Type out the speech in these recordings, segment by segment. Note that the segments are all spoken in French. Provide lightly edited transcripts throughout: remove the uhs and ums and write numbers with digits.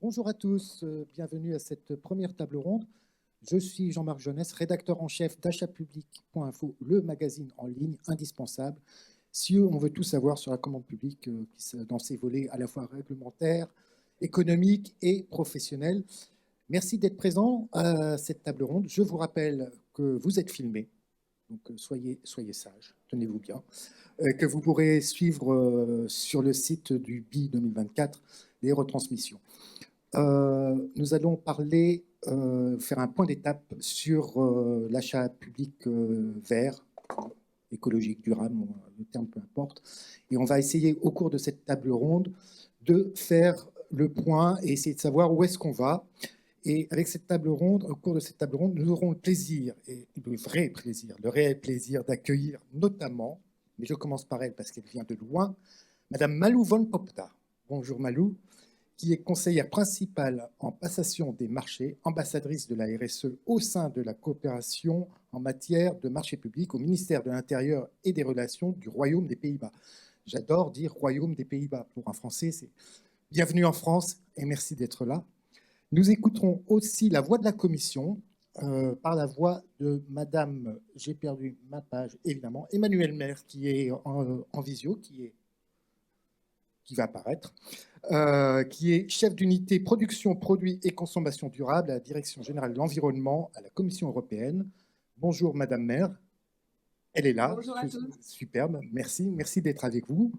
Bonjour à tous, bienvenue à cette première table ronde. Je suis Jean-Marc Jeunesse, rédacteur en chef d'achatpublic.info, le magazine en ligne indispensable si on veut tout savoir sur la commande publique dans ses volets à la fois réglementaires, économiques et professionnels. Merci d'être présent à cette table ronde. Je vous rappelle que vous êtes filmés, donc soyez sages, tenez-vous bien, que vous pourrez suivre sur le site du BI 2024 les retransmissions. Nous allons parler, faire un point d'étape sur l'achat public vert, écologique, durable, le terme peu importe. Et on va essayer au cours de cette table ronde de faire le point et essayer de savoir où est-ce qu'on va. Et avec cette table ronde, au cours de cette table ronde, nous aurons le plaisir, et le vrai plaisir, le réel plaisir d'accueillir notamment, mais je commence par elle parce qu'elle vient de loin, Madame Malou von Popta. Bonjour Malou, qui est conseillère principale en passation des marchés, ambassadrice de la RSE au sein de la coopération en matière de marchés publics au ministère de l'Intérieur et des Relations du Royaume des Pays-Bas. J'adore dire Royaume des Pays-Bas. Pour un Français, c'est bienvenue en France et merci d'être là. Nous écouterons aussi la voix de la Commission par la voix de Madame, j'ai perdu ma page évidemment, Emmanuelle Maire qui est en visio, qui va apparaître. Qui est chef d'unité production, produits et consommation durable à la Direction générale de l'environnement à la Commission européenne. Bonjour Madame Maire, elle est là. Bonjour à tous. Superbe, merci d'être avec nous,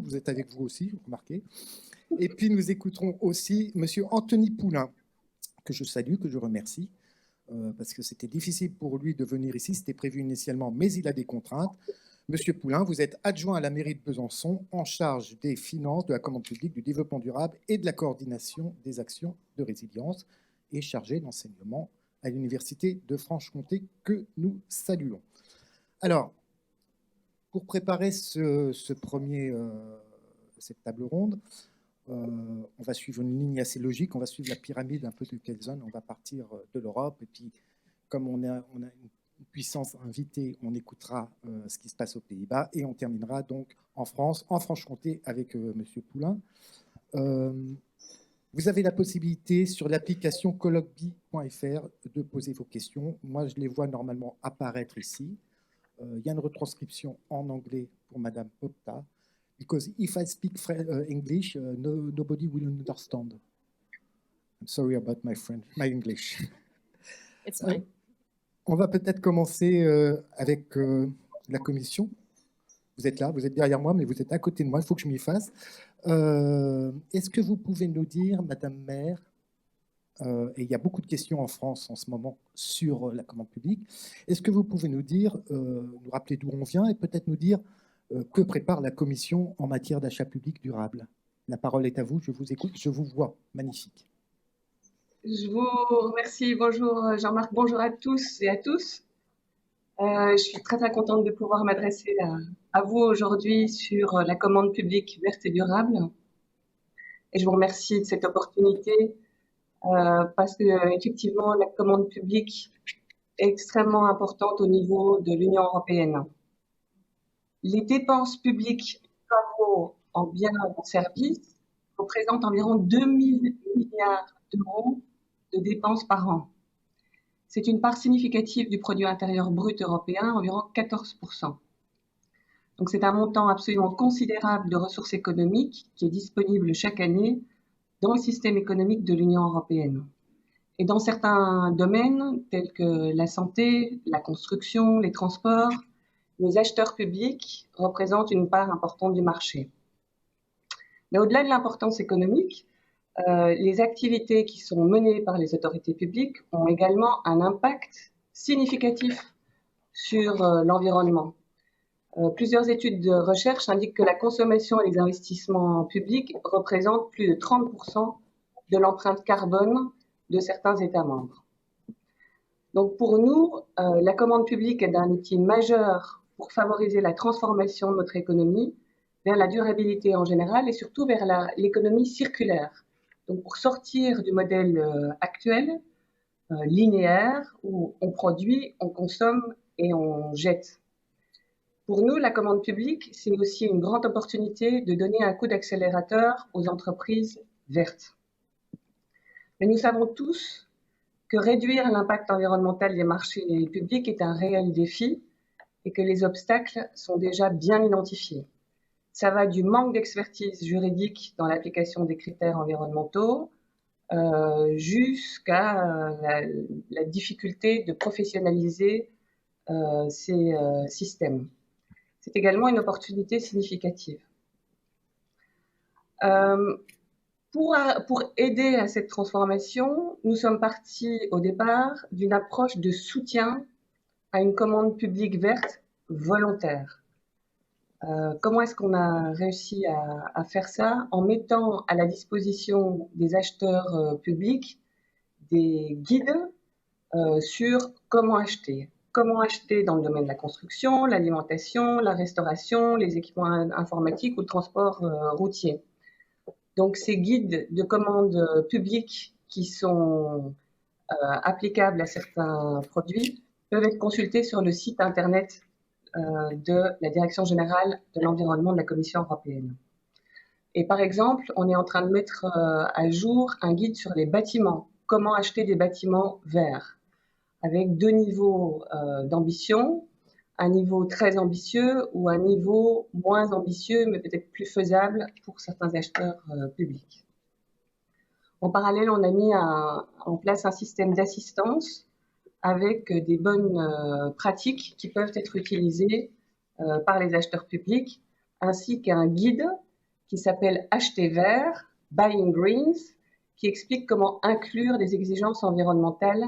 vous êtes avec vous aussi, remarquez. Et puis nous écouterons aussi Monsieur Anthony Poulain, que je salue, que je remercie, parce que c'était difficile pour lui de venir ici, c'était prévu initialement, mais il a des contraintes. Monsieur Poulain, vous êtes adjoint à la mairie de Besançon, en charge des finances, de la commande publique, du développement durable et de la coordination des actions de résilience et chargé d'enseignement à l'Université de Franche-Comté, que nous saluons. Alors, pour préparer cette table ronde, on va suivre une ligne assez logique, on va suivre la pyramide un peu de Kelsen, on va partir de l'Europe, et puis comme on a une puissance invitée, on écoutera ce qui se passe aux Pays-Bas et on terminera donc en France, en Franche-Comté avec Monsieur Poulain. Vous avez la possibilité sur l'application colloquebi.fr de poser vos questions. Moi, je les vois normalement apparaître ici. Il y a une retranscription en anglais pour Madame Popta. Because if I speak English, nobody will understand. I'm sorry about my English. It's fine. On va peut-être commencer avec la Commission. Vous êtes là, vous êtes derrière moi, mais vous êtes à côté de moi, il faut que je m'y fasse. Est-ce que vous pouvez nous dire, Madame Maire, et il y a beaucoup de questions en France en ce moment sur la commande publique, est-ce que vous pouvez nous dire, nous rappeler d'où on vient et peut-être nous dire que prépare la Commission en matière d'achat public durable? La parole est à vous, je vous écoute, je vous vois, magnifique. Je vous remercie. Bonjour Jean-Marc, bonjour à tous et à tous. Je suis très contente de pouvoir m'adresser à vous aujourd'hui sur la commande publique verte et durable. Et je vous remercie de cette opportunité parce que effectivement la commande publique est extrêmement importante au niveau de l'Union européenne. Les dépenses publiques travaux en biens et en services représentent environ 2 000 milliards d'euros de dépenses par an. C'est une part significative du produit intérieur brut européen, environ 14%. Donc c'est un montant absolument considérable de ressources économiques qui est disponible chaque année dans le système économique de l'Union européenne. Et dans certains domaines, tels que la santé, la construction, les transports, les acheteurs publics représentent une part importante du marché. Mais au-delà de l'importance économique, les activités qui sont menées par les autorités publiques ont également un impact significatif sur l'environnement. Plusieurs études de recherche indiquent que la consommation et les investissements publics représentent plus de 30% de l'empreinte carbone de certains États membres. Donc pour nous, la commande publique est un outil majeur pour favoriser la transformation de notre économie vers la durabilité en général et surtout vers l'économie circulaire. Donc pour sortir du modèle actuel, linéaire, où on produit, on consomme et on jette. Pour nous, la commande publique, c'est aussi une grande opportunité de donner un coup d'accélérateur aux entreprises vertes. Mais nous savons tous que réduire l'impact environnemental des marchés publics est un réel défi et que les obstacles sont déjà bien identifiés. Ça va du manque d'expertise juridique dans l'application des critères environnementaux jusqu'à la difficulté de professionnaliser ces systèmes. C'est également une opportunité significative. Pour aider à cette transformation, nous sommes partis au départ d'une approche de soutien à une commande publique verte volontaire. Comment est-ce qu'on a réussi à faire ça? En mettant à la disposition des acheteurs publics des guides sur comment acheter. Comment acheter dans le domaine de la construction, l'alimentation, la restauration, les équipements informatiques ou le transport routier. Donc, ces guides de commande publique qui sont applicables à certains produits peuvent être consultés sur le site internet de la Direction générale de l'environnement de la Commission européenne. Et par exemple, on est en train de mettre à jour un guide sur les bâtiments. Comment acheter des bâtiments verts, avec deux niveaux d'ambition, un niveau très ambitieux ou un niveau moins ambitieux, mais peut-être plus faisable pour certains acheteurs publics. En parallèle, on a mis en place un système d'assistance avec des bonnes pratiques qui peuvent être utilisées par les acheteurs publics, ainsi qu'un guide qui s'appelle Acheter vert, Buying Greens, qui explique comment inclure des exigences environnementales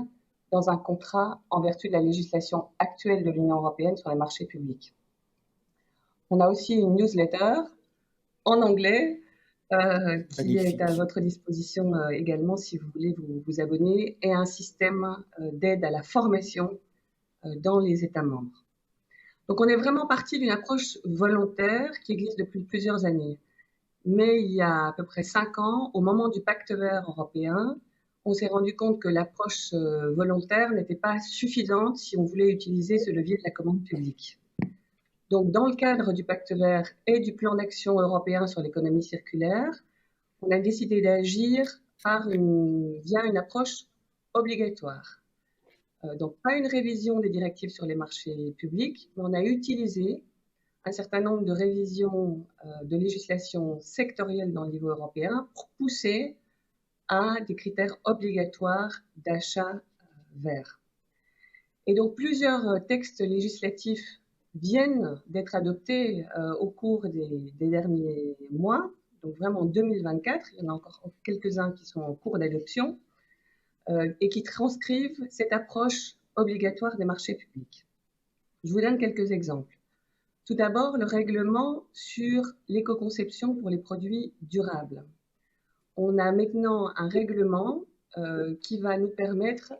dans un contrat en vertu de la législation actuelle de l'Union européenne sur les marchés publics. On a aussi une newsletter en anglais qui est à votre disposition également si vous voulez vous abonner, et un système d'aide à la formation dans les États membres. Donc on est vraiment parti d'une approche volontaire qui existe depuis plusieurs années. Mais il y a à peu près 5 ans, au moment du pacte vert européen, on s'est rendu compte que l'approche volontaire n'était pas suffisante si on voulait utiliser ce levier de la commande publique. Donc, dans le cadre du pacte vert et du plan d'action européen sur l'économie circulaire, on a décidé d'agir via une approche obligatoire. Donc, pas une révision des directives sur les marchés publics, mais on a utilisé un certain nombre de révisions de législation sectorielle dans le niveau européen pour pousser à des critères obligatoires d'achat vert. Et donc plusieurs textes législatifs viennent d'être adoptés au cours des derniers mois, donc vraiment en 2024, il y en a encore quelques-uns qui sont en cours d'adoption, et qui transcrivent cette approche obligatoire des marchés publics. Je vous donne quelques exemples. Tout d'abord, le règlement sur l'éco-conception pour les produits durables. On a maintenant un règlement qui va nous permettre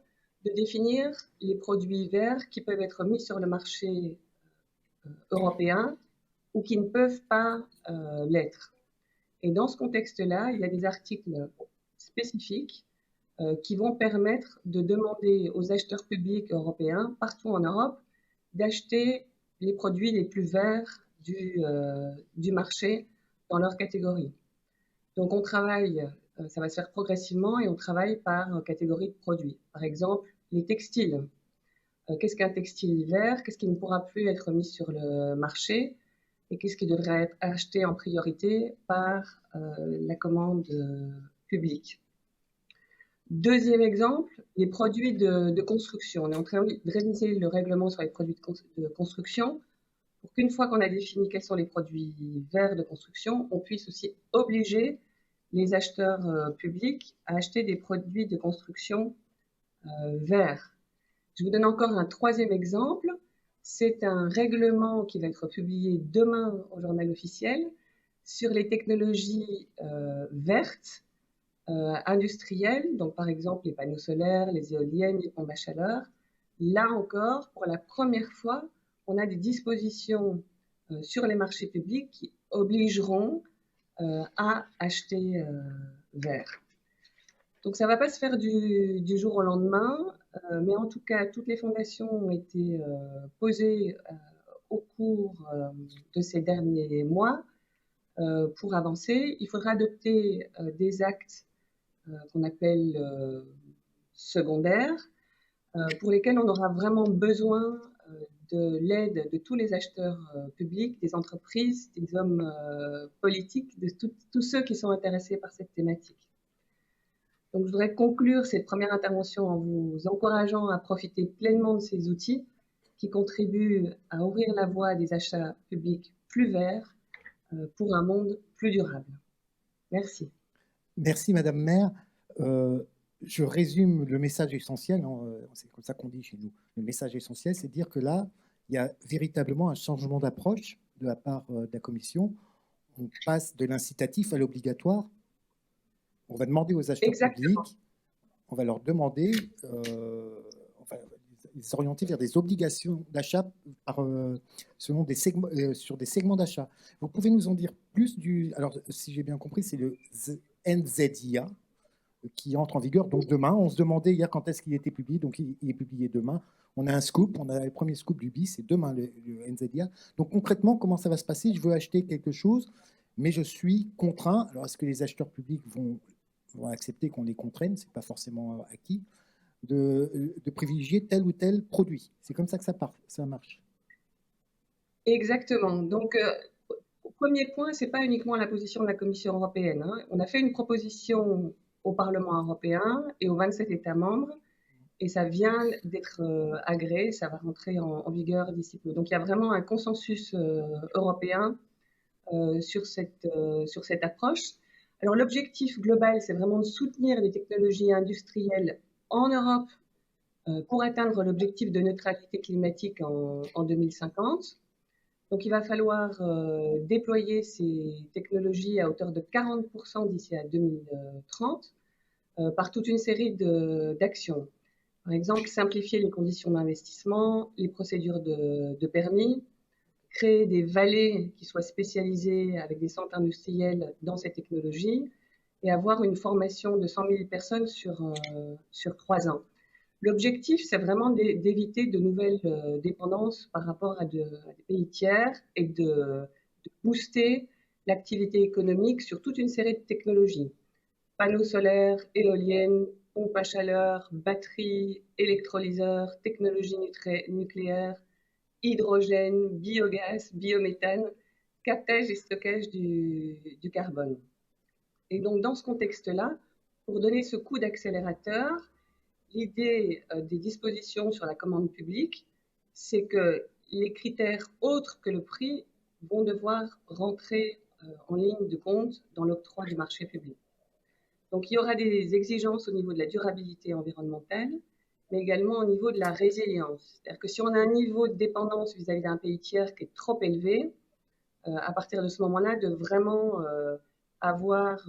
de définir les produits verts qui peuvent être mis sur le marché européen ou qui ne peuvent pas l'être. Et dans ce contexte-là, il y a des articles spécifiques qui vont permettre de demander aux acheteurs publics européens, partout en Europe, d'acheter les produits les plus verts du marché dans leur catégorie. Donc on travaille, ça va se faire progressivement et on travaille par catégorie de produits. Par exemple, les textiles. Qu'est-ce qu'un textile vert? Qu'est-ce qui ne pourra plus être mis sur le marché? Et qu'est-ce qui devrait être acheté en priorité par la commande publique? Deuxième exemple, les produits de construction. On est en train de réviser le règlement sur les produits de construction pour qu'une fois qu'on a défini quels sont les produits verts de construction, on puisse aussi obliger les acheteurs publics à acheter des produits de construction verts. Je vous donne encore un troisième exemple. C'est un règlement qui va être publié demain au journal officiel sur les technologies vertes industrielles, donc par exemple les panneaux solaires, les éoliennes, les pompes à chaleur. Là encore, pour la première fois, on a des dispositions sur les marchés publics qui obligeront à acheter vert. Donc ça ne va pas se faire du jour au lendemain, mais en tout cas, toutes les fondations ont été posées au cours de ces derniers mois pour avancer. Il faudra adopter des actes qu'on appelle secondaires, pour lesquels on aura vraiment besoin de l'aide de tous les acheteurs publics, des entreprises, des hommes politiques, de tous ceux qui sont intéressés par cette thématique. Donc, je voudrais conclure cette première intervention en vous encourageant à profiter pleinement de ces outils qui contribuent à ouvrir la voie à des achats publics plus verts pour un monde plus durable. Merci. Merci, Madame Maire. Je résume le message essentiel, hein, c'est comme ça qu'on dit chez nous. Le message essentiel, c'est de dire que là, il y a véritablement un changement d'approche de la part de la Commission. On passe de l'incitatif à l'obligatoire. On va demander aux acheteurs publics, on va leur demander, on va les orienter vers des obligations d'achat selon des sur des segments d'achat. Vous pouvez nous en dire plus alors si j'ai bien compris, c'est le NZIA qui entre en vigueur donc demain. On se demandait hier quand est-ce qu'il était publié, donc il est publié demain. On a un scoop, on a le premier scoop du BIS, c'est demain le NZIA. Donc concrètement, comment ça va se passer? Je veux acheter quelque chose, mais je suis contraint. Alors est-ce que les acheteurs publics vont accepter qu'on les contraigne? C'est pas forcément acquis. De privilégier tel ou tel produit. C'est comme ça que ça marche. Exactement. Donc, au premier point, ce n'est pas uniquement la position de la Commission européenne. Hein. On a fait une proposition au Parlement européen et aux 27 États membres, et ça vient d'être agréé, ça va rentrer en vigueur d'ici peu. Donc, il y a vraiment un consensus européen sur cette approche. Alors, l'objectif global, c'est vraiment de soutenir les technologies industrielles en Europe pour atteindre l'objectif de neutralité climatique en 2050. Donc, il va falloir déployer ces technologies à hauteur de 40% d'ici à 2030 par toute une série d'actions. Par exemple, simplifier les conditions d'investissement, les procédures de permis, créer des vallées qui soient spécialisées avec des centres industriels dans ces technologies et avoir une formation de 100 000 personnes sur 3 ans. L'objectif, c'est vraiment d'éviter de nouvelles dépendances par rapport à des pays tiers et de booster l'activité économique sur toute une série de technologies. Panneaux solaires, éoliennes, pompes à chaleur, batteries, électrolyseurs, technologies nucléaires, hydrogène, biogaz, biométhane, captage et stockage du carbone. Et donc, dans ce contexte-là, pour donner ce coup d'accélérateur, l'idée des dispositions sur la commande publique, c'est que les critères autres que le prix vont devoir rentrer en ligne de compte dans l'octroi du marché public. Donc, il y aura des exigences au niveau de la durabilité environnementale, mais également au niveau de la résilience. C'est-à-dire que si on a un niveau de dépendance vis-à-vis d'un pays tiers qui est trop élevé, à partir de ce moment-là, de vraiment avoir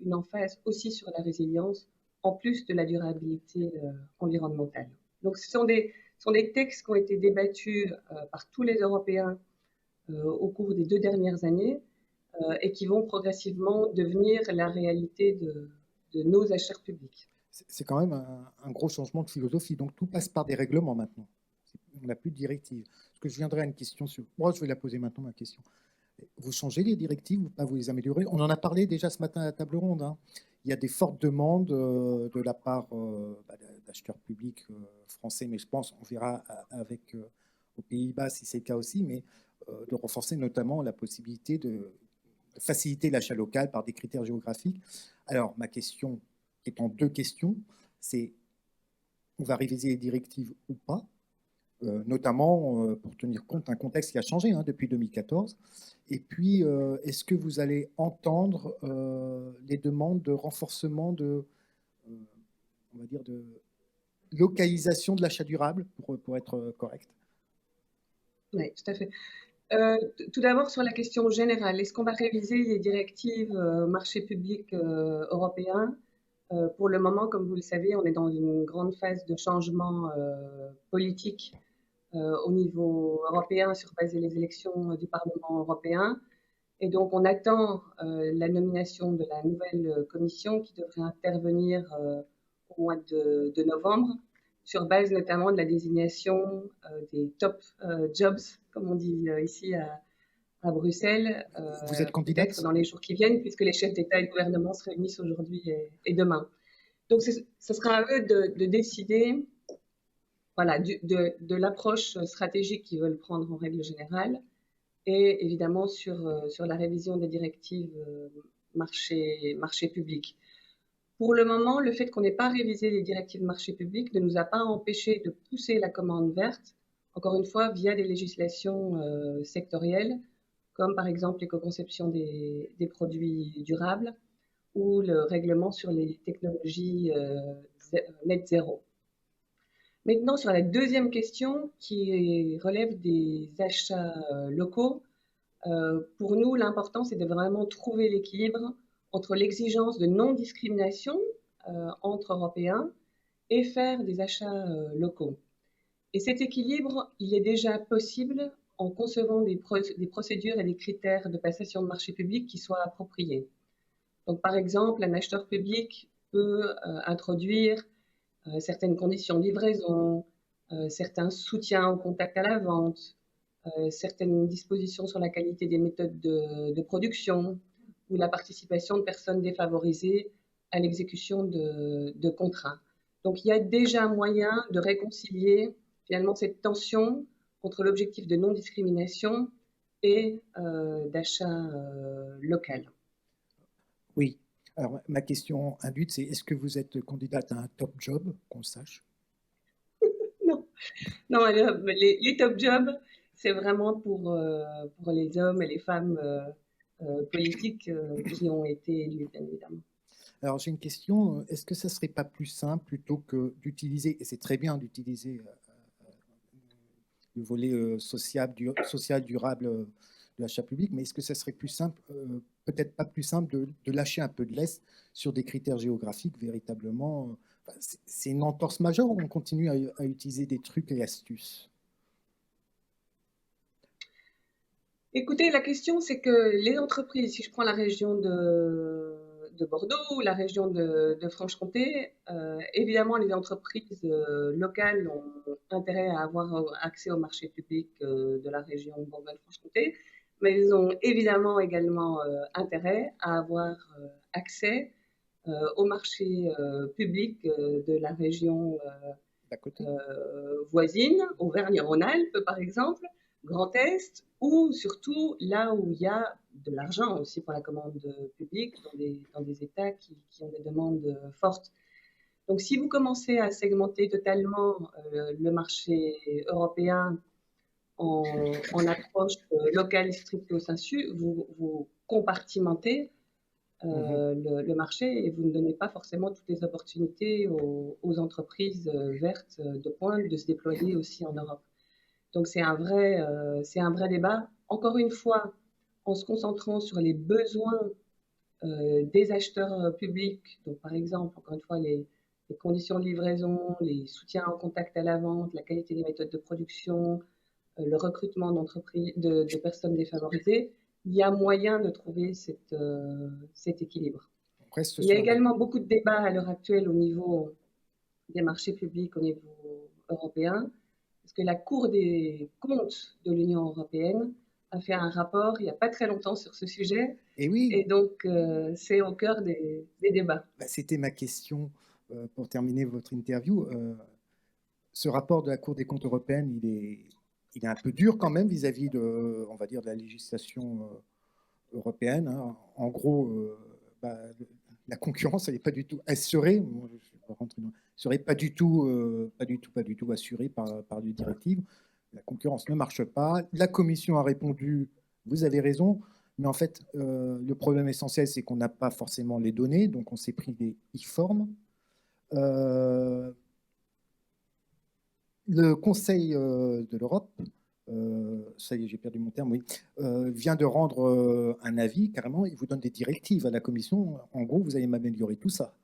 une emphase aussi sur la résilience, en plus de la durabilité environnementale. Donc, ce sont des textes qui ont été débattus par tous les Européens au cours des 2 dernières années et qui vont progressivement devenir la réalité de nos achats publics. C'est quand même un gros changement de philosophie. Donc, tout passe par des règlements maintenant. On n'a plus de directives. Parce que je viendrai à une question sur... Moi, je vais la poser maintenant, ma question. Vous changez les directives ou pas, vous les améliorez? On en a parlé déjà ce matin à la table ronde. Hein. Il y a des fortes demandes de la part d'acheteurs publics français, mais je pense, on verra avec aux Pays-Bas si c'est le cas aussi, mais de renforcer notamment la possibilité de faciliter l'achat local par des critères géographiques. Alors, ma question, qui est en 2 questions, c'est on va réviser les directives ou pas, notamment pour tenir compte d'un contexte qui a changé depuis 2014. Et puis, est-ce que vous allez entendre les demandes de renforcement on va dire, de localisation de l'achat durable, pour être correct? Oui, tout à fait. Tout d'abord, sur la question générale, est-ce qu'on va réviser les directives marché public européen? Pour le moment, comme vous le savez, on est dans une grande phase de changement politique au niveau européen sur base des élections du Parlement européen. Et donc, on attend la nomination de la nouvelle commission qui devrait intervenir au mois de novembre, sur base notamment de la désignation des top jobs, comme on dit ici à Bruxelles, Vous êtes peut-être candidate? dans les jours qui viennent, puisque les chefs d'État et de gouvernement se réunissent aujourd'hui et demain. Donc, ce sera à eux de décider, voilà, de l'approche stratégique qu'ils veulent prendre en règle générale, et évidemment sur la révision des directives marché public. Pour le moment, le fait qu'on n'ait pas révisé les directives marché public ne nous a pas empêché de pousser la commande verte, encore une fois, via des législations sectorielles, comme par exemple l'éco-conception des produits durables ou le règlement sur les technologies net zéro. Maintenant, sur la deuxième question qui relève des achats locaux, pour nous, l'important, c'est de vraiment trouver l'équilibre entre l'exigence de non-discrimination entre Européens et faire des achats locaux. Et cet équilibre, il est déjà possible en concevant des procédures et des critères de passation de marché public qui soient appropriés. Donc, par exemple, un acheteur public peut introduire certaines conditions de livraison, certains soutiens au contact à la vente, certaines dispositions sur la qualité des méthodes de production ou la participation de personnes défavorisées à l'exécution de contrats. Donc, il y a déjà moyen de réconcilier finalement cette tension entre l'objectif de non-discrimination et d'achat local. Oui. Alors, ma question induite, c'est est-ce que vous êtes candidate à un top job, qu'on sache? Non, non, les top jobs, c'est vraiment pour les hommes et les femmes politiques qui ont été élus, bien évidemment. Alors, j'ai une question. Est-ce que ça serait pas plus simple plutôt que d'utiliser, et c'est très bien d'utiliser le volet social durable de l'achat public, mais est-ce que ça serait plus simple, peut-être pas plus simple, de lâcher un peu de l'est sur des critères géographiques véritablement c'est une entorse majeure ou on continue à utiliser des trucs et astuces? Écoutez, la question, c'est que les entreprises, si je prends la région de Bordeaux ou la région de Franche-Comté, évidemment, les entreprises locales ont intérêt à avoir accès au marché public de la région Bourgogne-Franche-Comté, mais elles ont évidemment également intérêt à avoir accès au marché public de la région D'à côté. voisines, Auvergne-Rhône-Alpes par exemple, Grand Est, ou surtout là où il y a de l'argent aussi pour la commande publique dans des États qui ont des demandes fortes. Donc si vous commencez à segmenter totalement le marché européen en approche locale stricto sensu, vous compartimentez le marché et vous ne donnez pas forcément toutes les opportunités aux entreprises vertes de pointe de se déployer aussi en Europe. Donc c'est un vrai débat. Encore une fois, en se concentrant sur les besoins des acheteurs publics, donc par exemple, encore une fois, les conditions de livraison, les soutiens en contact à la vente, la qualité des méthodes de production, le recrutement d'entreprises, de personnes défavorisées, il y a moyen de trouver cet équilibre. On reste Il y a sur la... également beaucoup de débats à l'heure actuelle au niveau des marchés publics au niveau européen, parce que la Cour des comptes de l'Union européenne a fait un rapport il n'y a pas très longtemps sur ce sujet, Et oui, et donc c'est au cœur des débats. bah, c'était ma question pour terminer votre interview. Ce rapport de la Cour des comptes européenne, il est un peu dur quand même vis-à-vis de, on va dire, de la législation européenne, hein. En gros, bah, la concurrence, elle n'est pas du tout assurée. Moi, serait pas du tout assurée par les directives. La concurrence ne marche pas. La Commission a répondu, vous avez raison, mais en fait, le problème essentiel, c'est qu'on n'a pas forcément les données, donc on s'est pris des e-formes. Le Conseil de l'Europe, ça y est, j'ai perdu mon terme, oui, vient de rendre un avis, carrément, il vous donne des directives à la Commission. En gros, vous allez m'améliorer tout ça.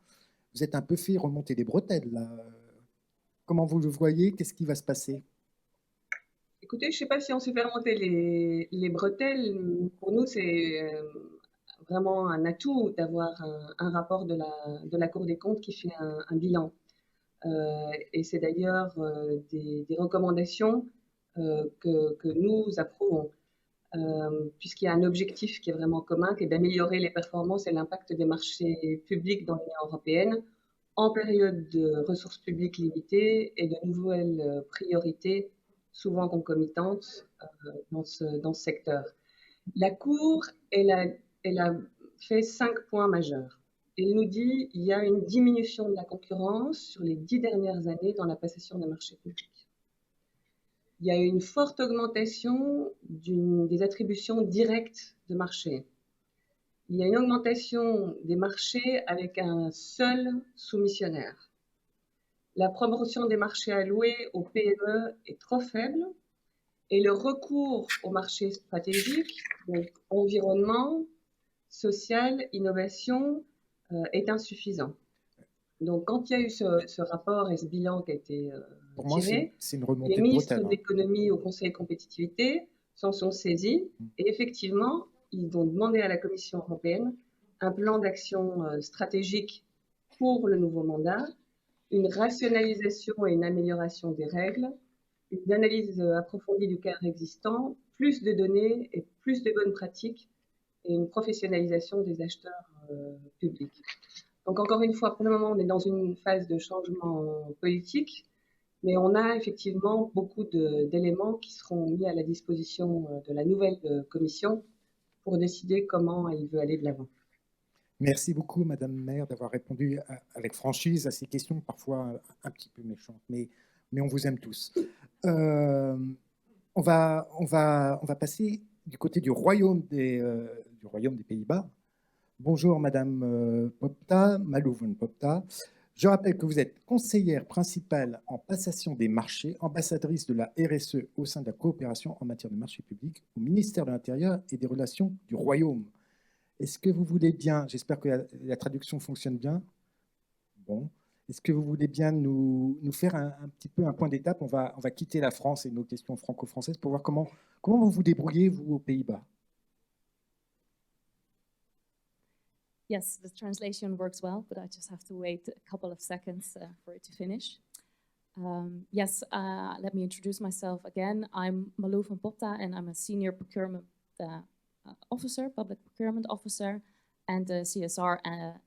Vous êtes un peu fait remonter des bretelles, là. Comment vous le voyez? Qu'est-ce qui va se passer? Écoutez, je ne sais pas si on s'est fait remonter les bretelles. Pour nous, c'est vraiment un atout d'avoir un rapport de la Cour des comptes qui fait un bilan. Et c'est d'ailleurs des recommandations que nous approuvons. puisqu'il y a un objectif qui est vraiment commun, qui est d'améliorer les performances et l'impact des marchés publics dans l'Union européenne en période de ressources publiques limitées et de nouvelles priorités, souvent concomitantes, dans ce secteur. La Cour, elle a fait 5 points majeurs. Elle nous dit qu'il y a une diminution de la concurrence sur les 10 dernières années dans la passation des marchés publics. Il y a une forte augmentation des attributions directes de marché. Il y a une augmentation des marchés avec un seul soumissionnaire. La proportion des marchés alloués aux PME est trop faible et le recours aux marchés stratégiques, donc environnement, social, innovation, est insuffisant. Donc, quand il y a eu ce rapport et ce bilan qui a été Pour moi, tiré, c'est une remontée les ministres brutale. d'économie au Conseil compétitivité s'en sont saisis et effectivement, ils ont demandé à la Commission européenne un plan d'action stratégique pour le nouveau mandat, une rationalisation et une amélioration des règles, une analyse approfondie du cadre existant, plus de données et plus de bonnes pratiques et une professionnalisation des acheteurs publics. Donc encore une fois, pour le moment, on est dans une phase de changement politique, mais on a effectivement beaucoup d'éléments qui seront mis à la disposition de la nouvelle commission pour décider comment elle veut aller de l'avant. Merci beaucoup, Madame Maire, d'avoir répondu avec franchise à ces questions, parfois un petit peu méchantes, mais on vous aime tous. On va passer du côté du royaume des Pays-Bas. Bonjour, Madame Popta, Malouven Popta. Je rappelle que vous êtes conseillère principale en passation des marchés, ambassadrice de la RSE au sein de la coopération en matière de marchés publics au ministère de l'Intérieur et des Relations du Royaume. Est-ce que vous voulez bien, j'espère que la traduction fonctionne bien. Bon, est-ce que vous voulez bien nous faire un petit peu un point d'étape? On va quitter la France et nos questions franco-françaises pour voir comment vous vous débrouillez, vous, aux Pays-Bas. Yes, the translation works well, but I just have to wait a couple of seconds for it to finish. Yes, let me introduce myself again. I'm Malouven Popta, and I'm a senior procurement officer, public procurement officer, and a CSR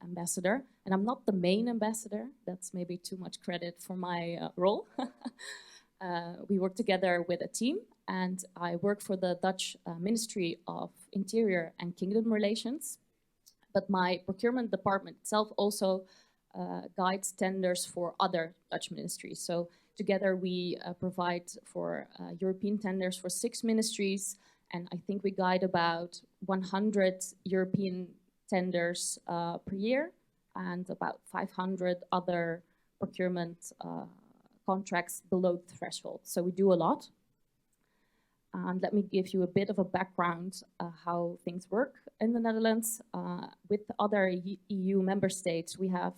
ambassador. And I'm not the main ambassador. That's maybe too much credit for my role. We work together with a team, and I work for the Dutch Ministry of Interior and Kingdom Relations. But my procurement department itself also guides tenders for other Dutch ministries. So together we provide for European tenders for 6 ministries, and I think we guide about 100 European tenders per year and about 500 other procurement contracts below the threshold. So we do a lot. And let me give you a bit of a background how things work in the Netherlands. With other EU member states, we have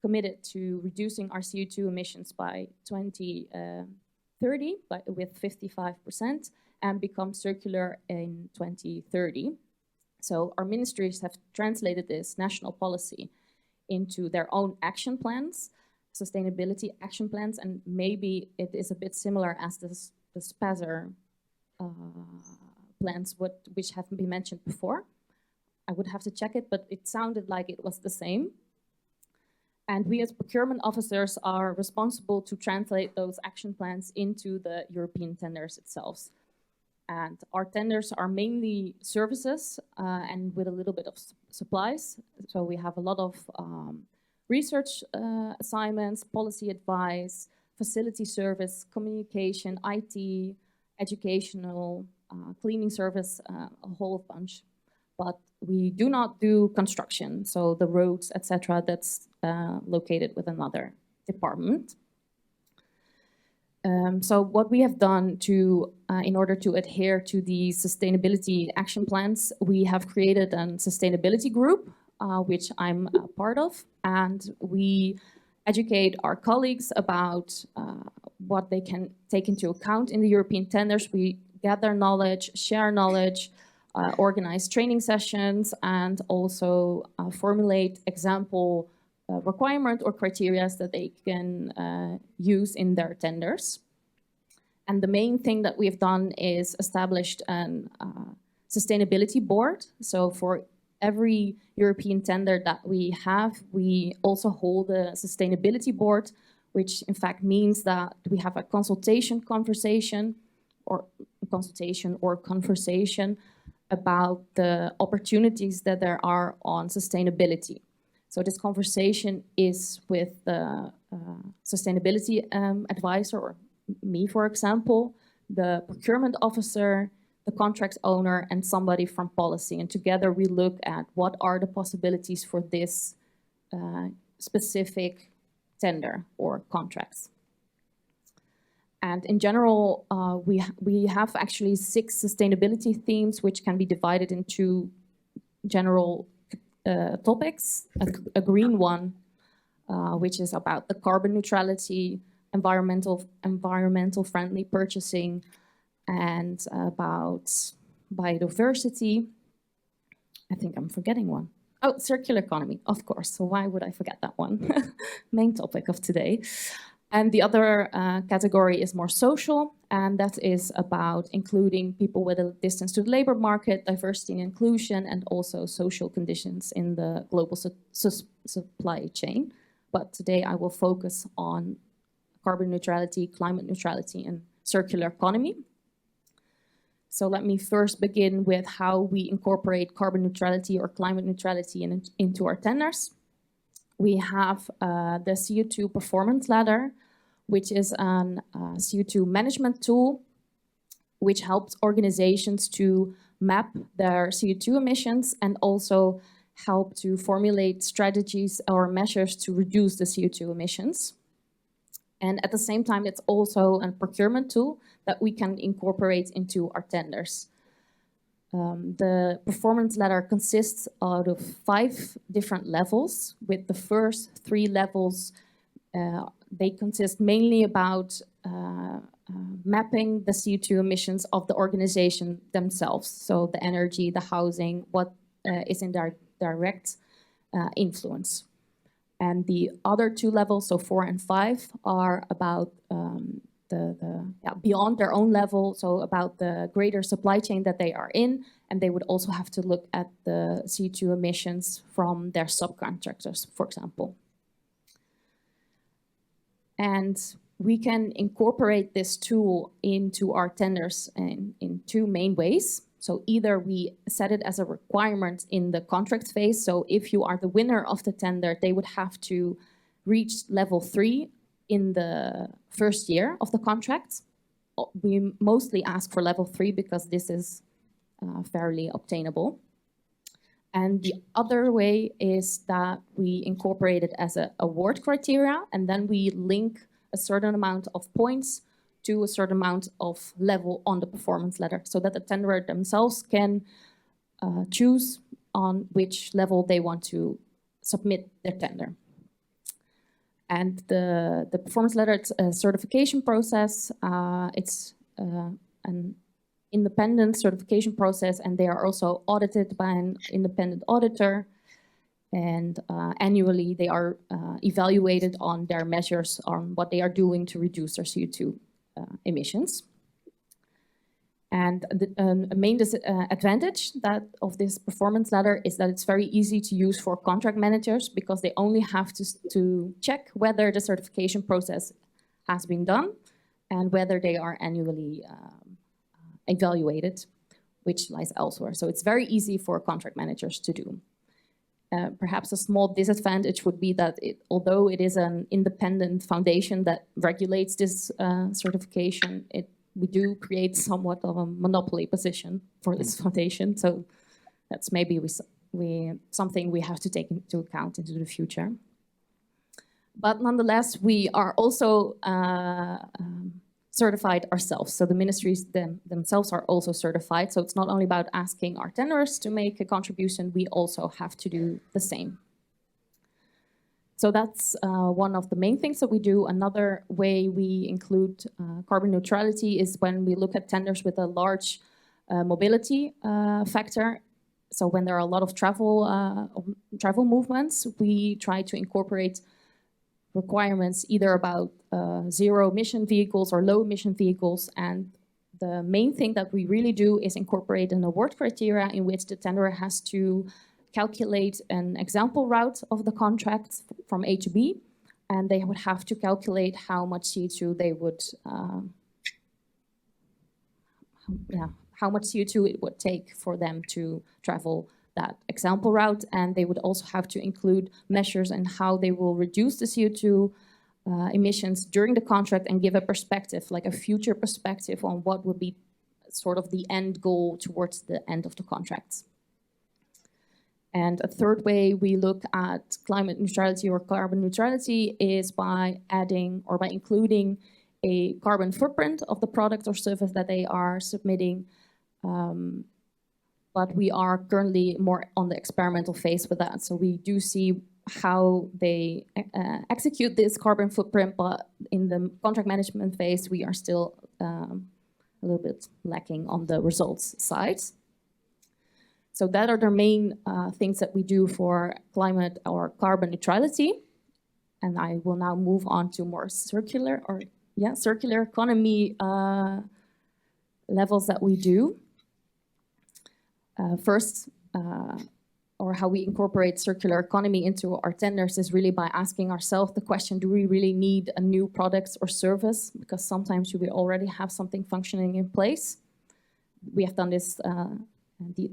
committed to reducing our CO2 emissions by 2030 with 55% and become circular in 2030. So our ministries have translated this national policy into their own action plans, sustainability action plans, and maybe it is a bit similar as the SPASR plans, which have been mentioned before. I would have to check it, but it sounded like it was the same. And we as procurement officers are responsible to translate those action plans into the European tenders itself. And our tenders are mainly services and with a little bit of supplies. So we have a lot of research assignments, policy advice, facility service, communication, IT, educational, cleaning service, a whole bunch. But we do not do construction, so the roads, etc., that's located with another department. So what we have done to, in order to adhere to the sustainability action plans, we have created a sustainability group, which I'm a part of, and we educate our colleagues about what they can take into account in the European tenders. We gather knowledge, share knowledge, organize training sessions, and also formulate example requirement or criteria that they can use in their tenders. And the main thing that we've done is established an sustainability board. So for every European tender that we have, we also hold a sustainability board, which in fact means that we have a conversation about the opportunities that there are on sustainability. So this conversation is with the sustainability advisor, or me, for example, the procurement officer, the contract owner, and somebody from policy. And together we look at what are the possibilities for this specific tender or contracts. And in general, we have actually 6 sustainability themes, which can be divided into general topics. A green one, which is about the carbon neutrality, environmental friendly purchasing, and about biodiversity. I think I'm forgetting one. Oh, circular economy, of course. So why would I forget that one? Main topic of today. And the other category is more social, and that is about including people with a distance to the labor market, diversity and inclusion, and also social conditions in the global supply chain. But today I will focus on carbon neutrality, climate neutrality, and circular economy. So let me first begin with how we incorporate carbon neutrality or climate neutrality into our tenders. We have the CO2 performance ladder, which is a CO2 management tool, which helps organizations to map their CO2 emissions and also help to formulate strategies or measures to reduce the CO2 emissions. And at the same time, it's also a procurement tool that we can incorporate into our tenders. The performance ladder consists out of 5 different levels. With the first 3 levels, they consist mainly about mapping the CO2 emissions of the organization themselves. So the energy, the housing, what is in their direct influence. And the other 2 levels, so 4 and 5, are about beyond their own level, so about the greater supply chain that they are in, and they would also have to look at the CO2 emissions from their subcontractors, for example. And we can incorporate this tool into our tenders in 2 main ways. So either we set it as a requirement in the contract phase. So if you are the winner of the tender, they would have to reach level 3 in the first year of the contract. We mostly ask for level 3 because this is fairly obtainable. And the other way is that we incorporate it as an award criteria, and then we link a certain amount of points to a certain amount of level on the performance ladder, so that the tenderer themselves can choose on which level they want to submit their tender. And the performance ladder, it's a certification process. It's an independent certification process, and they are also audited by an independent auditor. And annually, they are evaluated on their measures on what they are doing to reduce their CO2 emissions. And a main advantage of this performance ladder is that it's very easy to use for contract managers, because they only have to check whether the certification process has been done and whether they are annually evaluated, which lies elsewhere. So it's very easy for contract managers to do. Perhaps a small disadvantage would be that although it is an independent foundation that regulates this certification, we do create somewhat of a monopoly position for this foundation. So that's maybe something we have to take into account into the future. But nonetheless, we are also certified ourselves. So the ministries themselves are also certified. So it's not only about asking our tenderers to make a contribution, we also have to do the same. So that's one of the main things that we do. Another way we include carbon neutrality is when we look at tenders with a large mobility factor. So when there are a lot of travel movements, we try to incorporate requirements either about zero emission vehicles or low emission vehicles. And the main thing that we really do is incorporate an award criteria in which the tenderer has to calculate an example route of the contract from A to B, and they would have to calculate how much CO2 they would, how much CO2 it would take for them to travel that example route, and they would also have to include measures in how they will reduce the CO2 emissions during the contract and give a perspective, like a future perspective on what would be sort of the end goal towards the end of the contract. And a third way we look at climate neutrality or carbon neutrality is by adding or by including a carbon footprint of the product or service that they are submitting. But we are currently more on the experimental phase with that. So we do see how they execute this carbon footprint, but in the contract management phase, we are still a little bit lacking on the results side. So that are the main things that we do for climate or carbon neutrality. And I will now move on to more circular economy levels that we do. First, or how we incorporate circular economy into our tenders is really by asking ourselves the question, do we really need a new product or service? Because sometimes we already have something functioning in place. We have done this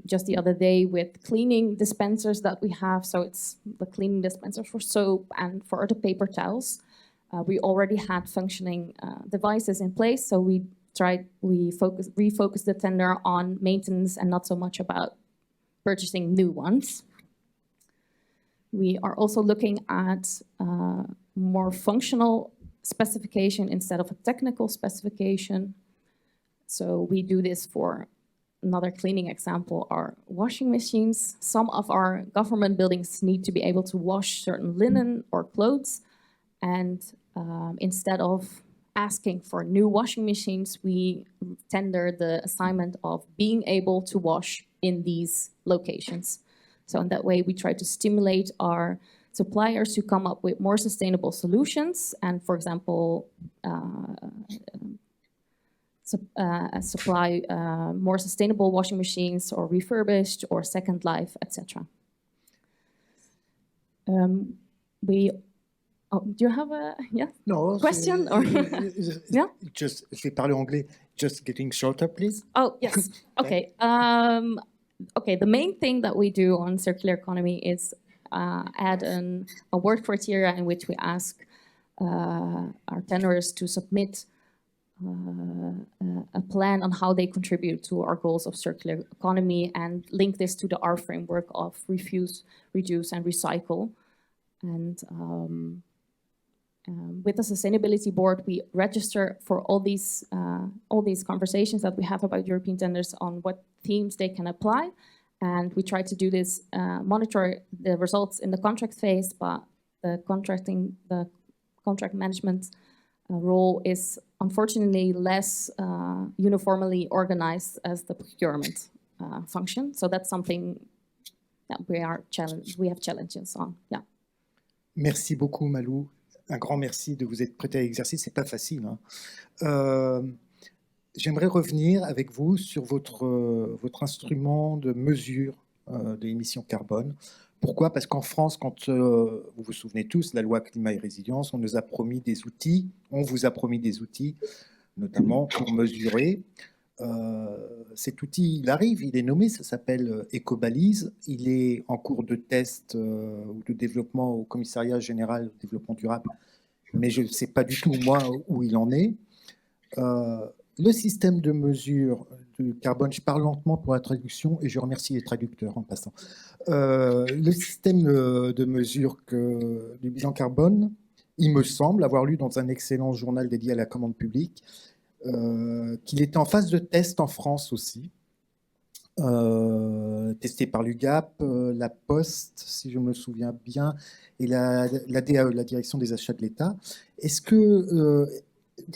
just the other day with cleaning dispensers that we have. So it's the cleaning dispenser for soap and for the paper towels. We already had functioning devices in place. So we refocused the tender on maintenance and not so much about purchasing new ones. We are also looking at more functional specification instead of a technical specification. So we do this for another cleaning example, are washing machines. Some of our government buildings need to be able to wash certain linen or clothes. And instead of asking for new washing machines, we tender the assignment of being able to wash in these locations. So in that way, we try to stimulate our suppliers to come up with more sustainable solutions and, for example, supply more sustainable washing machines or refurbished or second life, etc. Do you have a question? Or yeah? Just, je vais parler anglais. Just getting shorter, please. Oh, yes. Okay. Okay, the main thing that we do on circular economy is add an award criteria in which we ask our tenderers to submit a plan on how they contribute to our goals of circular economy and link this to the R framework of refuse, reduce, and recycle. And with the sustainability board, we register for all these conversations that we have about European tenders on what themes they can apply. And we try to do this, monitor the results in the contract phase, but the contract management role is unfortunately less uniformly organized as the procurement function. So that's something that we have challenges on. Yeah. Merci beaucoup, Malou. Un grand merci de vous être prêté à l'exercice. C'est pas facile. Hein. J'aimerais revenir avec vous sur votre instrument de mesure de l'émission carbone. Pourquoi? Parce qu'en France, quand vous vous souvenez tous, la loi climat et résilience, on nous a promis des outils, on vous a promis des outils, notamment pour mesurer. Cet outil, il arrive, il est nommé, ça s'appelle Ecobalise. Il est en cours de test ou de développement au Commissariat général au développement durable, mais je ne sais pas du tout, moi, où il en est. Le système de mesure de carbone, je parle lentement pour la traduction et je remercie les traducteurs en passant. Le système de mesure du bilan carbone, il me semble avoir lu dans un excellent journal dédié à la commande publique qu'il était en phase de test en France aussi, testé par l'UGAP, la Poste, si je me souviens bien, et la DAE, la Direction des achats de l'État. Est-ce que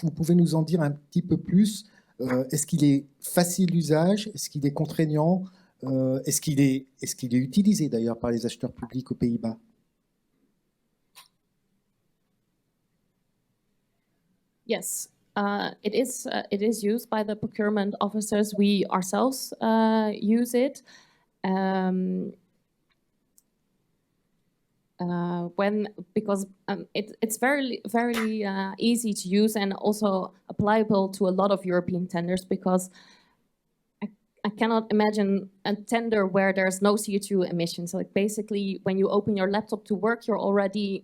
vous pouvez nous en dire un petit peu plus? Est-ce qu'il est facile d'usage? Est-ce qu'il est contraignant? Est-ce qu'il est utilisé d'ailleurs par les acheteurs publics aux Pays-Bas? Yes, it is used by the procurement officers. We ourselves use it. Because it's very easy to use and also applicable to a lot of European tenders, because I cannot imagine a tender where there's no CO2 emissions. Like basically, when you open your laptop to work, you're already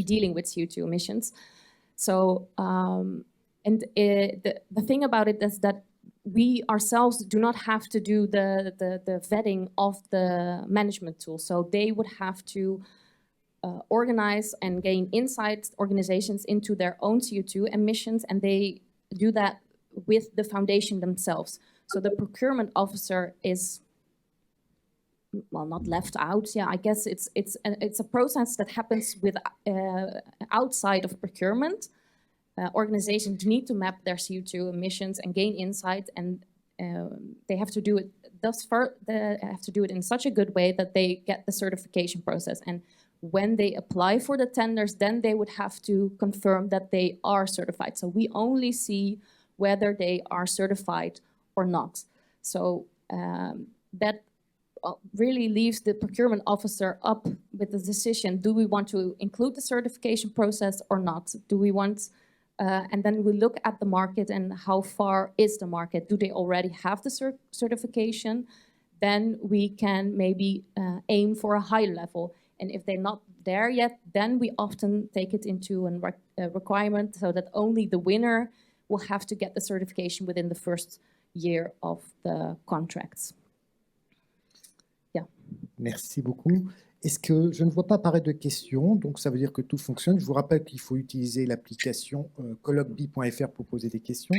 dealing with CO2 emissions. So the thing about it is that we ourselves do not have to do the vetting of the management tool. So they would have to organize and gain insights, organizations into their own CO2 emissions, and they do that with the foundation themselves. So the procurement officer is, well, not left out. Yeah, I guess it's a process that happens with outside of procurement. Organizations need to map their CO2 emissions and gain insight, and they have to do it. They have to do it in such a good way that they get the certification process. And when they apply for the tenders, then they would have to confirm that they are certified. So we only see whether they are certified or not. So that really leaves the procurement officer up with the decision: do we want to include the certification process or not? Do we want? And then we look at the market and how far is the market? Do they already have the certification? Then we can maybe aim for a high level. And if they're not there yet, then we often take it into a requirement so that only the winner will have to get the certification within the first year of the contracts. Yeah. Merci beaucoup. Est-ce que je ne vois pas apparaître de questions, donc ça veut dire que tout fonctionne. Je vous rappelle qu'il faut utiliser l'application colloquebi.fr pour poser des questions.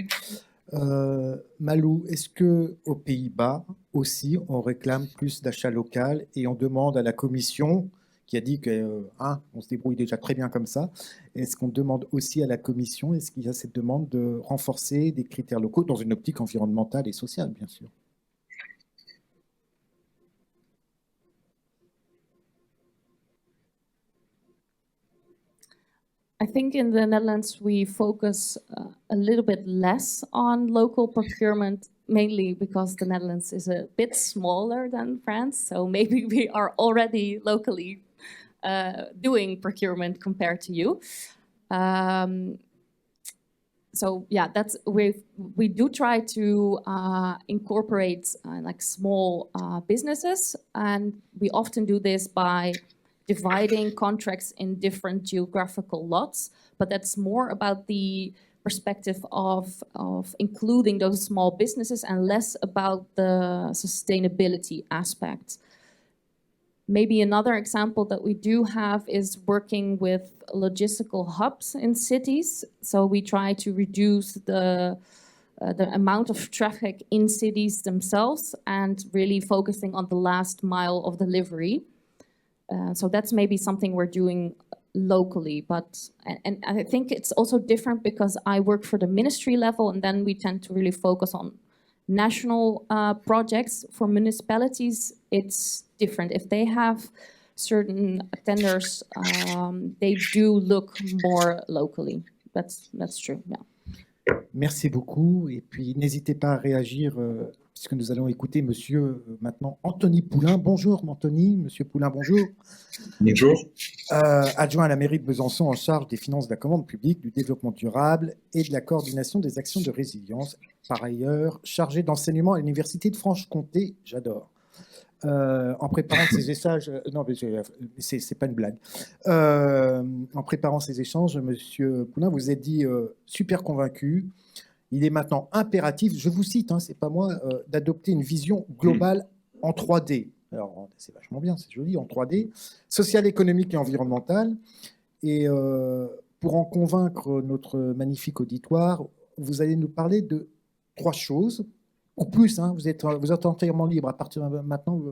Malou, est-ce qu'aux Pays-Bas aussi on réclame plus d'achat local et on demande à la Commission, qui a dit qu'on se débrouille déjà très bien comme ça, est-ce qu'on demande aussi à la Commission, est-ce qu'il y a cette demande de renforcer des critères locaux dans une optique environnementale et sociale, bien sûr? I think in the Netherlands we focus a little bit less on local procurement, mainly because the Netherlands is a bit smaller than France. So maybe we are already locally doing procurement compared to you. So yeah, we do try to incorporate like small businesses, and we often do this by dividing contracts in different geographical lots, but that's more about the perspective of including those small businesses and less about the sustainability aspect. Maybe another example that we do have is working with logistical hubs in cities. So we try to reduce the amount of traffic in cities themselves and really focusing on the last mile of delivery. So that's maybe something we're doing locally, and I think it's also different because I work for the ministry level, and then we tend to really focus on national projects. For municipalities, it's different. If they have certain tenders, they do look more locally. That's true, yeah. Merci beaucoup, et puis n'hésitez pas à réagir puisque nous allons écouter monsieur maintenant Anthony Poulain. Bonjour Anthony, monsieur Poulain, bonjour. Bonjour. Adjoint à la mairie de Besançon en charge des finances de la commande publique, du développement durable et de la coordination des actions de résilience. Par ailleurs, chargé d'enseignement à l'université de Franche-Comté, j'adore. En préparant ces échanges, non mais c'est pas une blague. En préparant ces échanges, monsieur Poulain, vous êtes dit super convaincu. Il est maintenant impératif, je vous cite, hein, c'est pas moi, d'adopter une vision globale en 3D. Alors, c'est vachement bien, c'est joli, en 3D, sociale, économique et environnementale. Et pour en convaincre notre magnifique auditoire, vous allez nous parler de 3 choses, ou plus, hein, vous êtes entièrement libre. À partir de maintenant,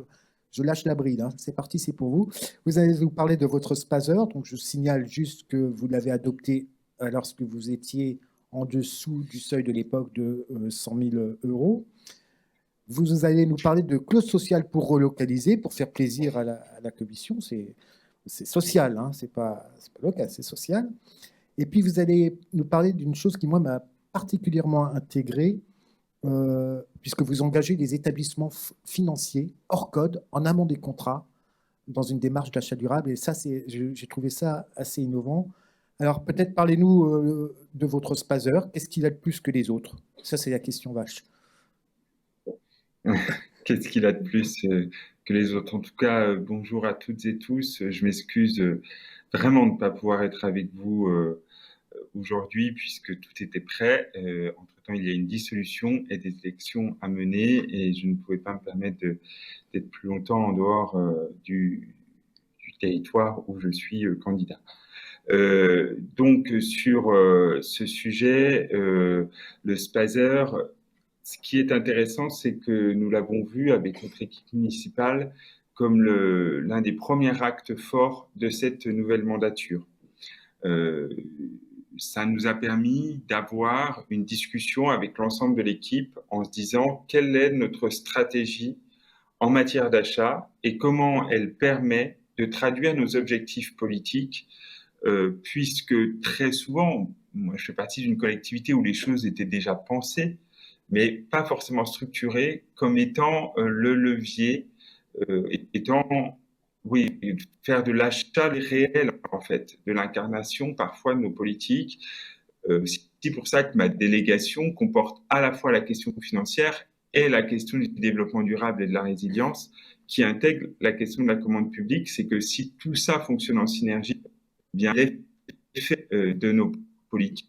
je lâche la bride, hein, c'est parti, c'est pour vous. Vous allez nous parler de votre Spazer, donc je signale juste que vous l'avez adopté lorsque vous étiez en dessous du seuil de l'époque de 100 000 €. Vous allez nous parler de clause sociale pour relocaliser, pour faire plaisir à la commission. C'est social, hein, c'est pas local, c'est social. Et puis, vous allez nous parler d'une chose qui, moi, m'a particulièrement intégré, puisque vous engagez les établissements financiers hors code, en amont des contrats, dans une démarche d'achat durable. Et ça, j'ai trouvé ça assez innovant. Alors, peut-être parlez-nous de votre Spazer. Qu'est-ce qu'il a de plus que les autres? Ça, c'est la question vache. Qu'est-ce qu'il a de plus que les autres? En tout cas, bonjour à toutes et tous. Je m'excuse vraiment de ne pas pouvoir être avec vous aujourd'hui puisque tout était prêt. Entre-temps, il y a une dissolution et des élections à mener et je ne pouvais pas me permettre d'être plus longtemps en dehors du territoire où je suis candidat. Donc, sur ce sujet, le Spazer, ce qui est intéressant, c'est que nous l'avons vu avec notre équipe municipale comme l'un des premiers actes forts de cette nouvelle mandature. Ça nous a permis d'avoir une discussion avec l'ensemble de l'équipe en se disant quelle est notre stratégie en matière d'achat et comment elle permet de traduire nos objectifs politiques, puisque très souvent, moi je fais partie d'une collectivité où les choses étaient déjà pensées, mais pas forcément structuré comme étant le levier, étant, oui, faire de l'achat réel, en fait, de l'incarnation parfois de nos politiques. C'est pour ça que ma délégation comporte à la fois la question financière et la question du développement durable et de la résilience, qui intègre la question de la commande publique. C'est que si tout ça fonctionne en synergie, bien l'effet de nos politiques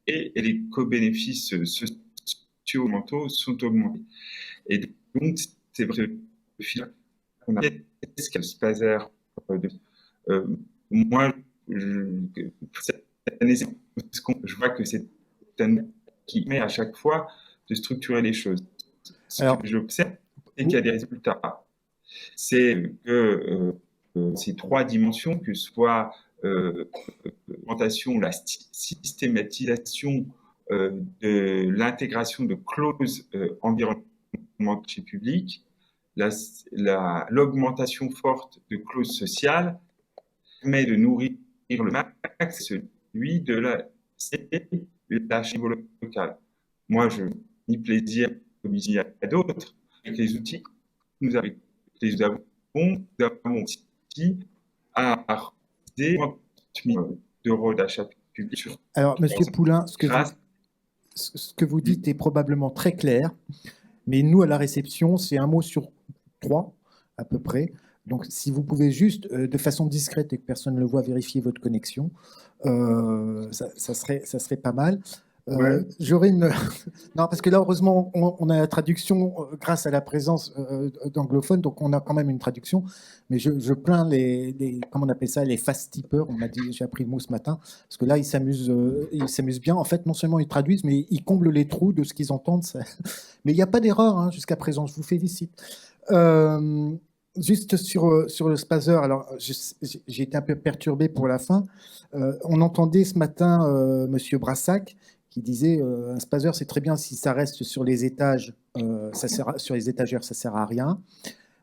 et les co-bénéfices sociaux sont augmentés. Et donc, c'est vrai que le fil qu'on a, est-ce qu'il y a le Spazer moi, cette année, je vois que c'est un qui met à chaque fois de structurer les choses. Ce que j'observe, c'est qu'il y a des résultats. C'est que ces trois dimensions, que ce soit l'augmentation, la systématisation de l'intégration de clauses environnementales publiques, l'augmentation forte de clauses sociales permet de nourrir le max, celui de l'achat local. Moi, je dis plaisir, comme il y a d'autres, avec les outils que nous avons aussi à des d'euros d'achat public. Alors, Monsieur Poulain, ce que vous dites est probablement très clair, mais nous, à la réception, c'est 1 mot sur 3, à peu près. Donc, si vous pouvez juste, de façon discrète et que personne ne le voit, vérifier votre connexion, ça serait pas mal. Ouais. J'aurais une... Non, parce que là, heureusement, on a la traduction grâce à la présence d'anglophones, donc on a quand même une traduction. Mais je plains les comment on appelle ça, les fast-typeurs. On m'a dit, j'ai appris le mot ce matin, parce que là, ils s'amusent bien. En fait, non seulement ils traduisent, mais ils comblent les trous de ce qu'ils entendent. Mais il n'y a pas d'erreur hein, jusqu'à présent. Je vous félicite. Juste sur le Spazer, alors j'ai été un peu perturbé pour la fin. On entendait ce matin Monsieur Brassac qui disait un Spazer c'est très bien si ça reste sur les étages, sur les étagères, ça sert à rien.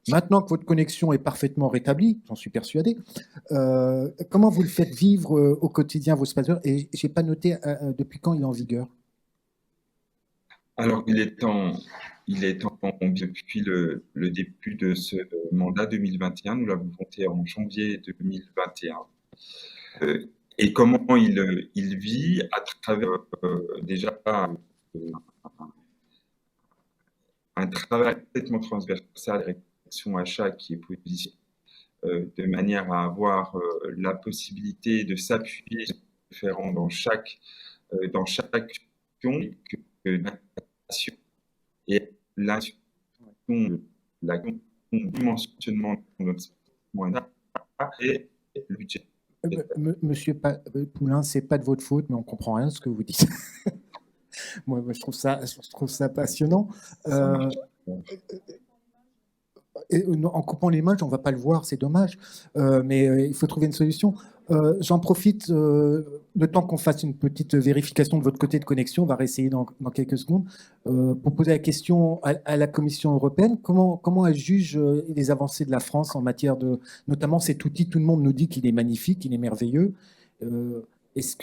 Maintenant que votre connexion est parfaitement rétablie, j'en suis persuadé, comment vous le faites vivre au quotidien vos Spazer? Et j'ai pas noté depuis quand il est en vigueur. Alors il est en depuis le début de ce mandat 2021. Nous l'avons voté en janvier 2021. Et comment il vit à travers déjà un travail complètement transversal, réaction achat qui est positionné de manière à avoir la possibilité de s'appuyer différents dans chaque action et l'action de la dimensionnement de notre moyen et le budget. Monsieur Poulain, c'est pas de votre faute, mais on comprend rien de ce que vous dites. Moi, je trouve ça passionnant. En coupant l'image, on ne va pas le voir, c'est dommage. Mais il faut trouver une solution. J'en profite, le temps qu'on fasse une petite vérification de votre côté de connexion, on va réessayer dans quelques secondes, pour poser la question à la Commission européenne. Comment elle juge les avancées de la France en matière de... Notamment cet outil, tout le monde nous dit qu'il est magnifique, qu'il est merveilleux. Est-ce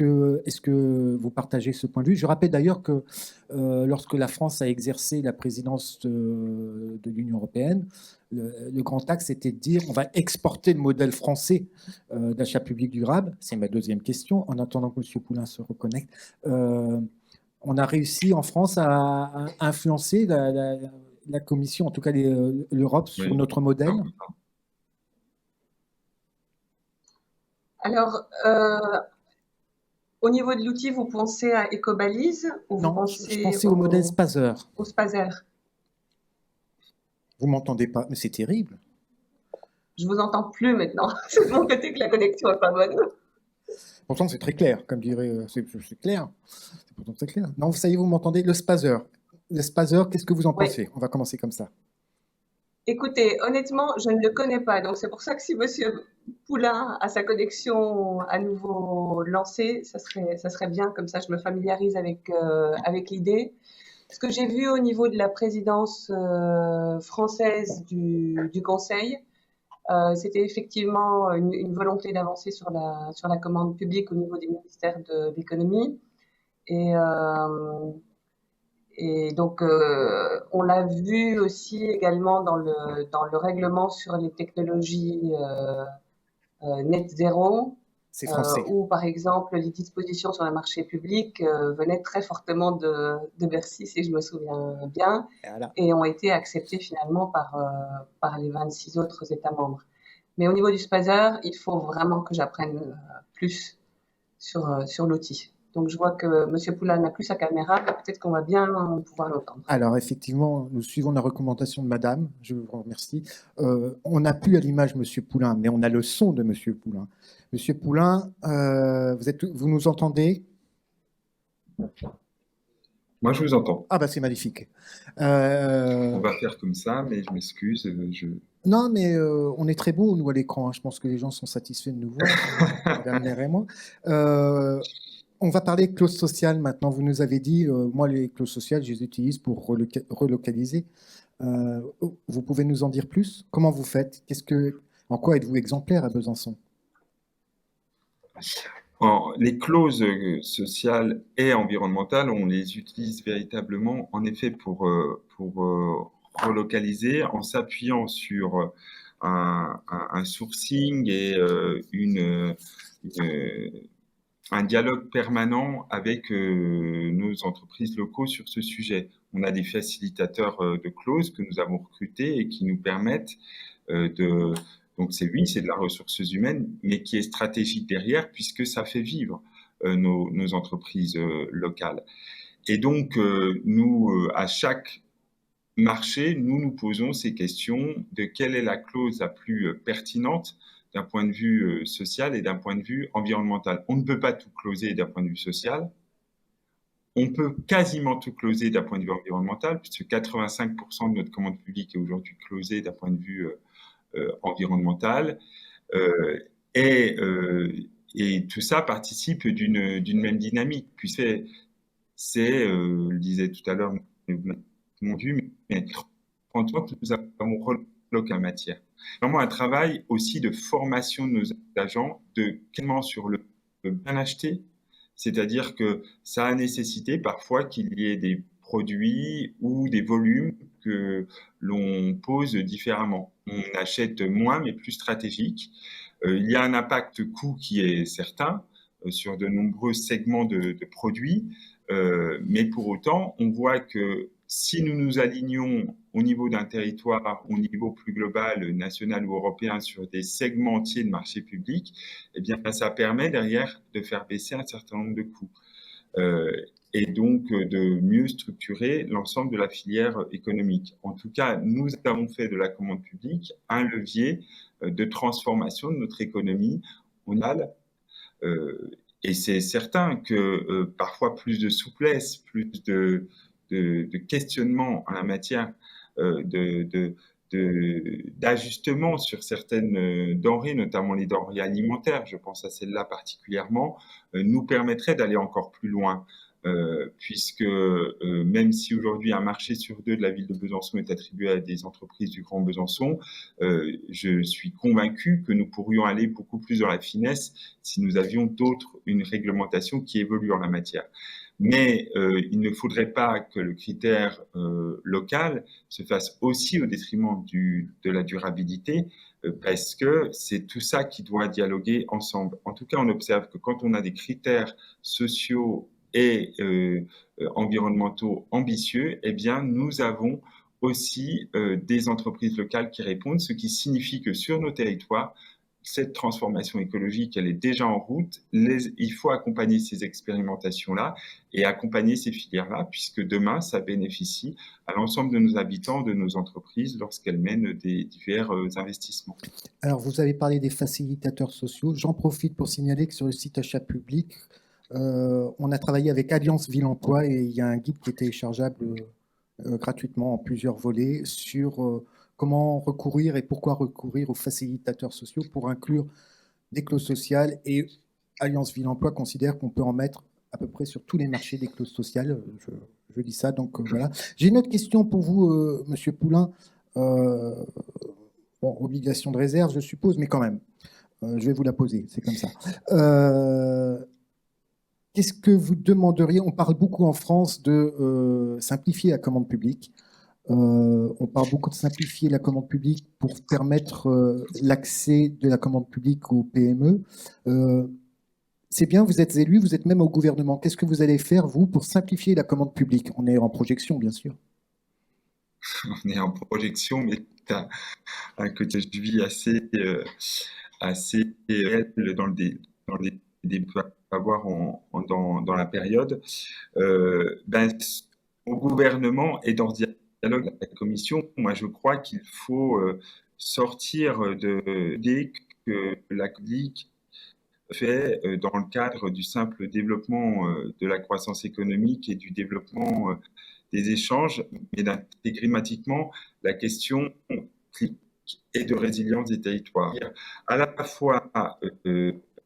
que vous partagez ce point de vue? Je rappelle d'ailleurs que lorsque la France a exercé la présidence de l'Union européenne, le grand axe était de dire on va exporter le modèle français d'achat public durable. C'est ma deuxième question. En attendant que M. Poulain se reconnecte, on a réussi en France à influencer la Commission, en tout cas l'Europe, sur Oui. notre modèle. Alors, au niveau de l'outil, vous pensez à Ecobalise ou vous Non, pensez je pensais au modèle Spazer. au Spazer? Vous m'entendez pas, mais c'est terrible. Je vous entends plus maintenant. C'est de mon côté que la connexion est pas bonne. Pourtant, c'est très clair, comme dirait, c'est clair. C'est pourtant très clair. Non, ça y est, vous m'entendez, le Spazer. Le Spazer, qu'est-ce que vous en Oui. pensez? On va commencer comme ça. Écoutez, honnêtement, je ne le connais pas. Donc, c'est pour ça que si Monsieur Poulain a sa connexion à nouveau lancée, ça serait bien. Comme ça, je me familiarise avec l'idée. Ce que j'ai vu au niveau de la présidence française du Conseil, c'était effectivement une volonté d'avancer sur la commande publique au niveau des ministères de l'économie. Et donc, on l'a vu aussi également dans le règlement sur les technologies net zéro, C'est français. où par exemple les dispositions sur le marché public venaient très fortement de Bercy, si je me souviens bien, Voilà. et ont été acceptées finalement par les 26 autres États membres. Mais au niveau du Spazer, il faut vraiment que j'apprenne plus sur l'outil. Donc je vois que M. Poulain n'a plus sa caméra, mais peut-être qu'on va bien pouvoir l'entendre. Alors effectivement, nous suivons la recommandation de Madame, je vous remercie. On n'a plus à l'image M. Poulain, mais on a le son de M. Poulain. M. Poulain, vous nous entendez? Moi, je vous entends. Ah bah c'est magnifique. On va faire comme ça, mais je m'excuse. Non, mais on est très beau, nous, à l'écran. Hein. Je pense que les gens sont satisfaits de nous voir, Madame Nair et moi. On va parler de clause sociale maintenant. Vous nous avez dit, moi, les clauses sociales, je les utilise pour relocaliser. Vous pouvez nous en dire plus? Comment vous faites? En quoi êtes-vous exemplaire à Besançon? Les clauses sociales et environnementales, on les utilise véritablement, en effet, pour relocaliser en s'appuyant sur un sourcing et un dialogue permanent avec nos entreprises locaux sur ce sujet. On a des facilitateurs de clauses que nous avons recrutés et qui nous permettent donc c'est de la ressources humaines, mais qui est stratégique derrière puisque ça fait vivre nos entreprises locales. Et donc nous, à chaque marché, nous posons ces questions de quelle est la clause la plus pertinente d'un point de vue social et d'un point de vue environnemental. On ne peut pas tout closer d'un point de vue social. On peut quasiment tout closer d'un point de vue environnemental, puisque 85% de notre commande publique est aujourd'hui closée d'un point de vue environnemental. Et tout ça participe d'une même dynamique, puisque c'est, je le disais tout à l'heure, mon Dieu, mais 30 ans que nous avons relocalisé en matière. Vraiment un travail aussi de formation de nos agents, de quasiment sur le bien acheter, c'est-à-dire que ça a nécessité parfois qu'il y ait des produits ou des volumes que l'on pose différemment. On achète moins mais plus stratégique. Il y a un impact coût qui est certain sur de nombreux segments de produits, mais pour autant, on voit que si nous nous alignons au niveau d'un territoire, au niveau plus global, national ou européen, sur des segments entiers de marché public, eh bien, ça permet derrière de faire baisser un certain nombre de coûts. Et donc de mieux structurer l'ensemble de la filière économique. En tout cas, nous avons fait de la commande publique un levier de transformation de notre économie mondiale. Et c'est certain que parfois plus de souplesse, plus de questionnement en la matière d'ajustement sur certaines denrées, notamment les denrées alimentaires, je pense à celle-là particulièrement, nous permettrait d'aller encore plus loin. puisque même si aujourd'hui un marché sur 2 de la ville de Besançon est attribué à des entreprises du Grand Besançon, je suis convaincu que nous pourrions aller beaucoup plus dans la finesse si nous avions une réglementation qui évolue en la matière. Mais il ne faudrait pas que le critère local se fasse aussi au détriment de la durabilité, parce que c'est tout ça qui doit dialoguer ensemble. En tout cas, on observe que quand on a des critères sociaux et environnementaux ambitieux, eh bien, nous avons aussi des entreprises locales qui répondent, ce qui signifie que sur nos territoires, cette transformation écologique, elle est déjà en route. Il faut accompagner ces expérimentations-là et accompagner ces filières-là, puisque demain, ça bénéficie à l'ensemble de nos habitants, de nos entreprises, lorsqu'elles mènent des divers investissements. Alors, vous avez parlé des facilitateurs sociaux. J'en profite pour signaler que sur le site Achat Public, on a travaillé avec Alliance Ville Emploi et il y a un guide qui est téléchargeable gratuitement en plusieurs volets sur comment recourir et pourquoi recourir aux facilitateurs sociaux pour inclure des clauses sociales. Et Alliance Ville Emploi considère qu'on peut en mettre à peu près sur tous les marchés des clauses sociales. Je dis ça, donc voilà. J'ai une autre question pour vous, Monsieur Poulain. Bon, obligation de réserve, je suppose, mais quand même, je vais vous la poser, c'est comme ça. Qu'est-ce que vous demanderiez? On parle beaucoup en France de simplifier la commande publique. On parle beaucoup de simplifier la commande publique pour permettre l'accès de la commande publique aux PME. C'est bien, vous êtes élu, vous êtes même au gouvernement. Qu'est-ce que vous allez faire, vous, pour simplifier la commande publique? On est en projection, bien sûr. On est en projection, mais tu as un côté de vie assez réel dans les débats à avoir dans la période. Au gouvernement et dans le dialogue avec la Commission, moi je crois qu'il faut sortir de l'idée que la publique fait dans le cadre du simple développement de la croissance économique et du développement des échanges, mais d'intégrer thématiquement la question et de résilience des territoires. À la fois,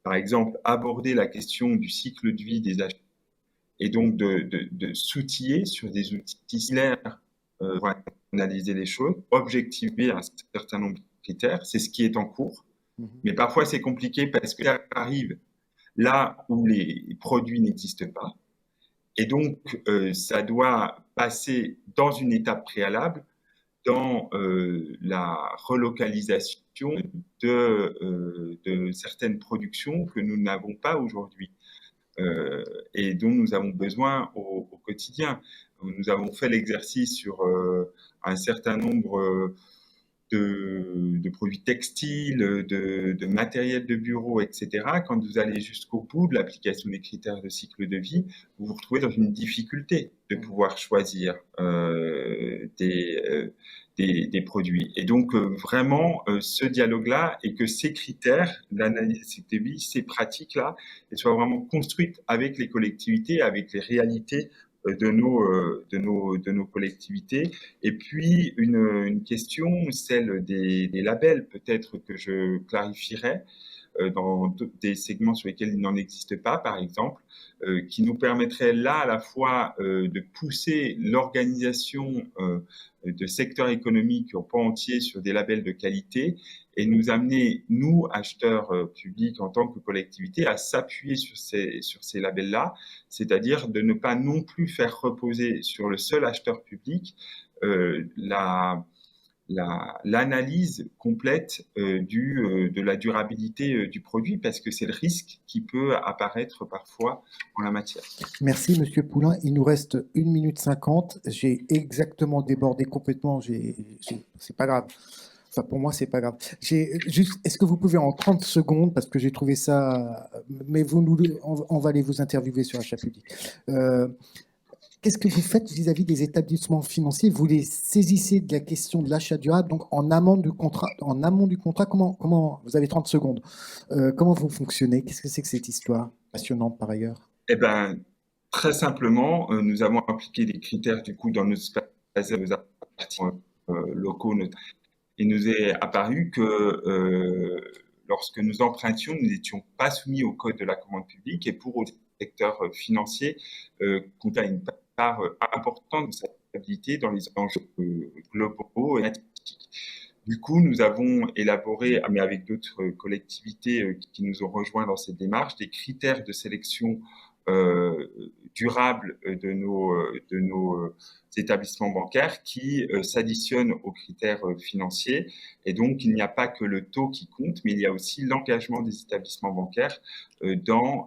par exemple, aborder la question du cycle de vie des achats et donc de s'outiller sur des outils similaires pour analyser les choses, objectiver un certain nombre de critères, c'est ce qui est en cours. Mais parfois, c'est compliqué parce que ça arrive là où les produits n'existent pas. Et donc, ça doit passer dans une étape préalable dans la relocalisation de certaines productions que nous n'avons pas aujourd'hui et dont nous avons besoin au quotidien. Nous avons fait l'exercice sur un certain nombre de produits textiles, de matériel de bureau, etc. Quand vous allez jusqu'au bout de l'application des critères de cycle de vie, vous vous retrouvez dans une difficulté de pouvoir choisir des produits. Et donc, vraiment, ce dialogue-là et que ces critères, l'analyse de cycle de vie, ces pratiques-là, elles soient vraiment construites avec les collectivités, avec les réalités de nos collectivités. Et puis, une question, celle des labels, peut-être que je clarifierais, dans des segments sur lesquels il n'en existe pas, par exemple, qui nous permettrait là à la fois de pousser l'organisation de secteurs économiques au pan entier sur des labels de qualité et nous amener, nous, acheteurs publics en tant que collectivité, à s'appuyer sur ces labels-là, c'est-à-dire de ne pas non plus faire reposer sur le seul acheteur public l'analyse complète de la durabilité du produit, parce que c'est le risque qui peut apparaître parfois en la matière. Merci, Monsieur Poulain. Il nous reste 1 minute 50. J'ai exactement débordé complètement. C'est pas grave. Enfin, pour moi, c'est pas grave. Est-ce que vous pouvez en 30 secondes, parce que j'ai trouvé ça... Mais on va aller vous interviewer sur Achat Public. Qu'est-ce que vous faites vis-à-vis des établissements financiers? Vous les saisissez de la question de l'achat durable, donc en amont du contrat. Comment vous avez 30 secondes. Comment vous fonctionnez? Qu'est-ce que c'est que cette histoire passionnante par ailleurs? Eh bien, très simplement, nous avons appliqué des critères du coup dans nos locaux. Il nous est apparu que lorsque nous empruntions, nous n'étions pas soumis au code de la commande publique et pour autant, secteur financier compte une part importante de sa stabilité dans les enjeux globaux et climatiques. Du coup, nous avons élaboré, mais avec d'autres collectivités qui nous ont rejoints dans cette démarche, des critères de sélection durables de nos établissements bancaires qui s'additionnent aux critères financiers. Et donc, il n'y a pas que le taux qui compte, mais il y a aussi l'engagement des établissements bancaires dans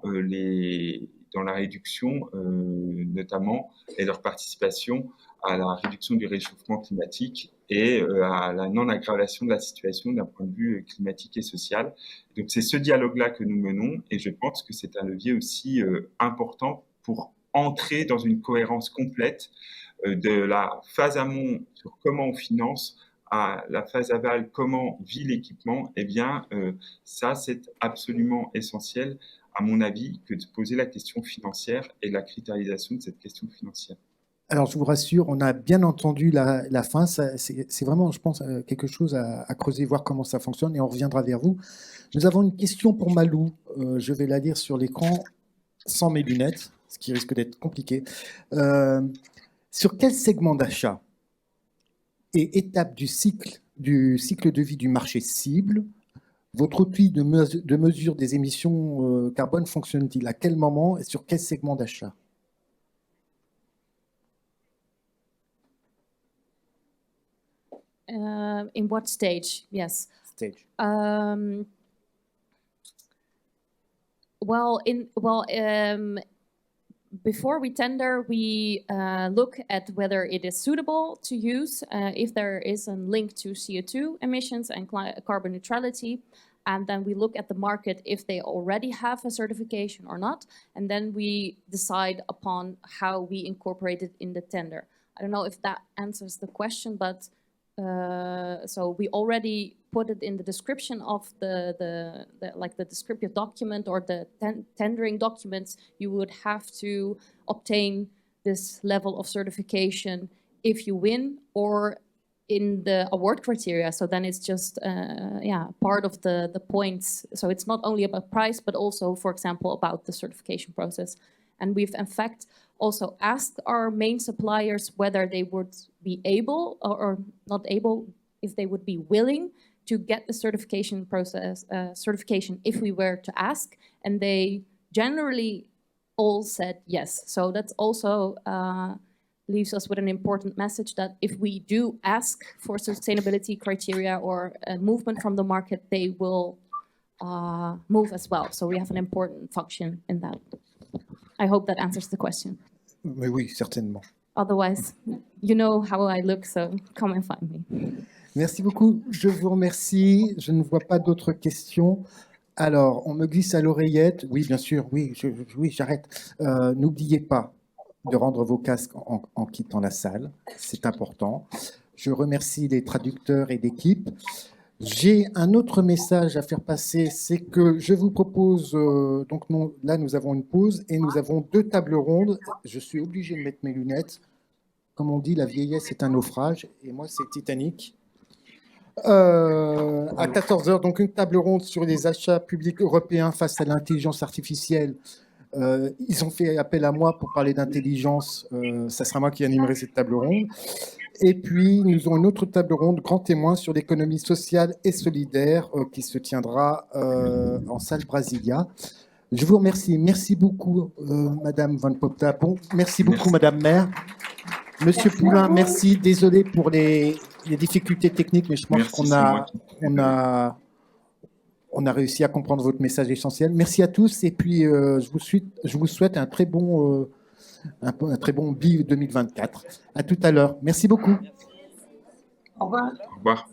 la réduction, notamment, et leur participation à la réduction du réchauffement climatique et à la non-aggravation de la situation d'un point de vue climatique et social. Donc c'est ce dialogue-là que nous menons et je pense que c'est un levier aussi important pour entrer dans une cohérence complète de la phase amont sur comment on finance à la phase aval, comment vit l'équipement. Eh bien, ça, c'est absolument essentiel, à mon avis, que de poser la question financière et la critérialisation de cette question financière. Alors, je vous rassure, on a bien entendu la fin. C'est vraiment, je pense, quelque chose à creuser, voir comment ça fonctionne, et on reviendra vers vous. Nous avons une question pour Malou. Je vais la lire sur l'écran sans mes lunettes, ce qui risque d'être compliqué. Sur quel segment d'achat et étape du cycle de vie du marché cible votre outil de mesure des émissions carbone fonctionne-t-il? À quel moment et sur quel segment d'achat? In what stage? Yes. Stage. Before we tender, we look at whether it is suitable to use, if there is a link to CO2 emissions and carbon neutrality. And then we look at the market if they already have a certification or not. And then we decide upon how we incorporate it in the tender. I don't know if that answers the question, but so we already put it in the description of the descriptive document or the tendering documents. You would have to obtain this level of certification if you win or in the award criteria. So then it's just part of the points. So it's not only about price, but also, for example, about the certification process. And we've in fact also asked our main suppliers whether they would be able or not able, if they would be willing to get the certification process, certification if we were to ask. And they generally all said yes. So that's also leaves us with an important message that if we do ask for sustainability criteria or a movement from the market, they will move as well. So we have an important function in that. I hope that answers the question. Mais oui, certainement. Otherwise, you know how I look, so come and find me. Merci beaucoup. Je vous remercie. Je ne vois pas d'autres questions. Alors, on me glisse à l'oreillette. Oui, bien sûr. Oui, j'arrête. N'oubliez pas de rendre vos casques en quittant la salle. C'est important. Je remercie les traducteurs et l'équipe. J'ai un autre message à faire passer, c'est que je vous propose, là nous avons une pause et nous avons 2 tables rondes. Je suis obligé de mettre mes lunettes. Comme on dit, la vieillesse est un naufrage et moi c'est Titanic. À 14h, donc une table ronde sur les achats publics européens face à l'intelligence artificielle. Ils ont fait appel à moi pour parler d'intelligence. Ça sera moi qui animerai cette table ronde. Et puis, nous aurons une autre table ronde, grand témoin, sur l'économie sociale et solidaire, qui se tiendra en salle Brasilia. Je vous remercie. Merci beaucoup, Madame Van Popta. Bon, merci beaucoup, Madame Maire. Monsieur Poulain, merci. Désolé pour les difficultés techniques, mais je pense qu'on a réussi à comprendre votre message essentiel. Merci à tous. Et puis, je vous souhaite un très bon BI 2024. À tout à l'heure. Merci beaucoup. Au revoir. Au revoir.